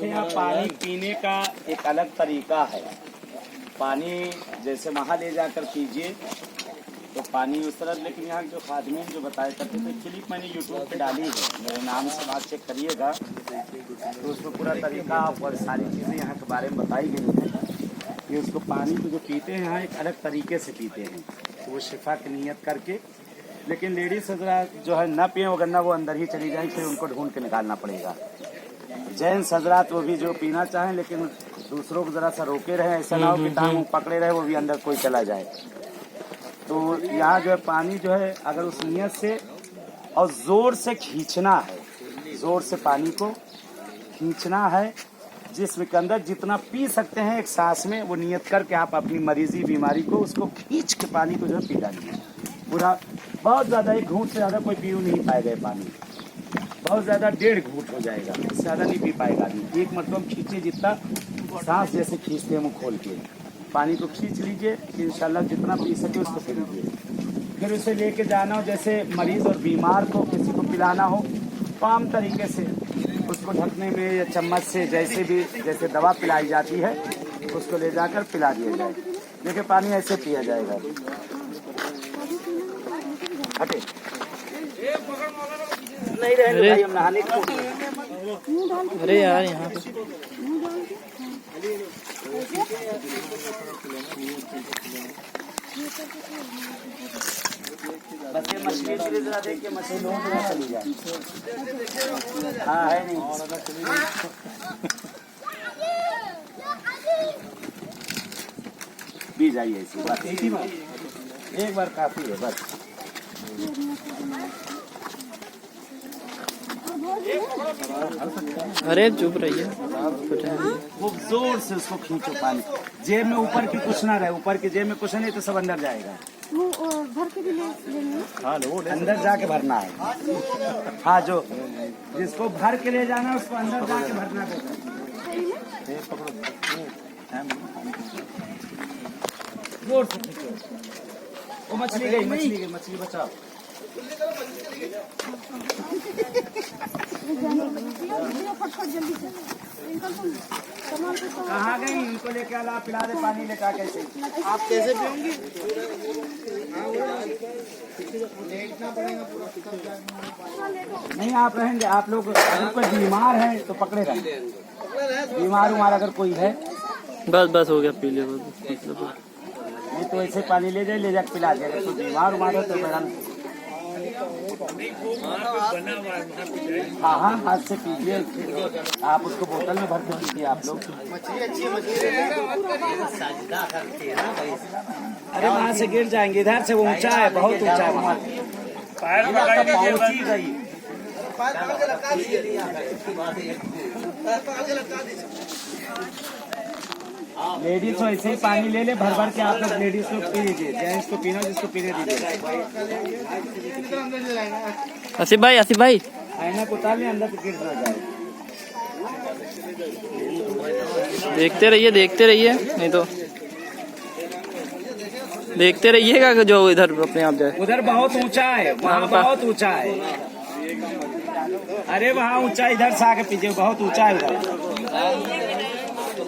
देखिए यहाँ पानी पीने का एक अलग तरीका है। पानी जैसे वहाँ ले जाकर पीजिए तो पानी उस तरह, लेकिन यहाँ जो खादमीन जो बताए करते थे, क्लिप मैंने यूट्यूब पे डाली है, मेरे नाम से बात चेक करिएगा तो उसमें पूरा तरीका और सारी चीज़ें यहाँ के बारे में बताई गई हैं कि उसको पानी को जो पीते हैं यहाँ एक अलग तरीके से पीते हैं, तो वो शिफा की नीयत करके। लेकिन लेडीज हजरात जो है ना पिए वगरना वो अंदर ही चली जाए, फिर उनको ढूंढ के निकालना पड़ेगा। जेंट्स हजरात वो भी जो पीना चाहें लेकिन दूसरों को ज़रा सा रोके रहे, ऐसा ना हो कि टांग पकड़े रहे वो भी अंदर कोई चला जाए। तो यहाँ जो है पानी जो है अगर उस नियत से और ज़ोर से खींचना है, ज़ोर से पानी को खींचना है, जिस्म के अंदर जितना पी सकते हैं एक सांस में, वो नियत करके आप अपनी मरीजी बीमारी को उसको खींच के पानी को जो है पी डालिए पूरा। बहुत ज़्यादा एक घूंट से ज़्यादा कोई पी नहीं पाएगा पानी, बहुत ज़्यादा 1.5 घूंट हो जाएगा, इससे ज़्यादा नहीं पी पाएगा आदमी। एक मतलब खींचिए जितना सांस जैसे खींचते हैं मुँह खोल के, पानी को खींच लीजिए, इंशाल्लाह जितना पी सके उसको पी लीजिए। फिर उसे लेके जाना हो, जैसे मरीज़ और बीमार को किसी को पिलाना हो तो आम तरीके से उसको ढकने में या चम्मच से जैसे भी जैसे दवा पिलाई जाती है उसको ले जाकर पिला दिया जाए। देखिए पानी ऐसे पिया जाएगा। हटे नहीं रहे भाई, हम नहाने को। अरे यार यहाँ पे बस ये मछली जरा देखिए, मछली लोग ना चली जाए। हाँ है नहीं पी जाइए इसी बात, एक बार काफी है बस। अरे चुप रहिए। वो जोर से उसको खींचो पानी, जेब में ऊपर की कुछ ना रहे, ऊपर की जेब में कुछ नहीं तो सब अंदर जाएगा। वो भर के भी हाँ अंदर जाके भरना है। हाँ जो जिसको भर के ले जाना है उसको अंदर जाके भरना है। जोर से खींचो, वो मछली गई, मछली गई, मछली बचाओ। कहाँ गई? इनको लेके आला, पिला दे पानी लेकर। कैसे आप कैसे पियोगे? नहीं आप रहेंगे, आप लोग अगर कोई बीमार है तो पकड़े रहेंगे, बीमार उमार अगर कोई है बस हो गया, पी ले मतलब। नहीं तो ऐसे पानी ले जाके पिला दे। तो बीमार उमार है तो हाँ हाथ से पीजिए, आप उसको बोतल में भर के पीजिए आप लोग। अरे वहाँ से गिर जाएंगे, इधर से वो ऊंचा है, बहुत ऊंचा है वहाँ, पहुँची गई। लेडीज तो ऐसे ही पानी ले ले भर के, आप लोग लेडीज को पी लीजिए, जेंट्स को पीना जिसको पीने दीजिए। आसिफ भाई आईना को उतार ले, अंदर तो गिर ना जाए। देखते रहिए नहीं तो देखते रहिएगा कि जो इधर अपने आप जाए। उधर बहुत ऊंचा है, वहाँ बहुत ऊंचा है। अरे वहाँ ऊंचा, इधर से आके पीजिए, बहुत ऊंचा है उधर।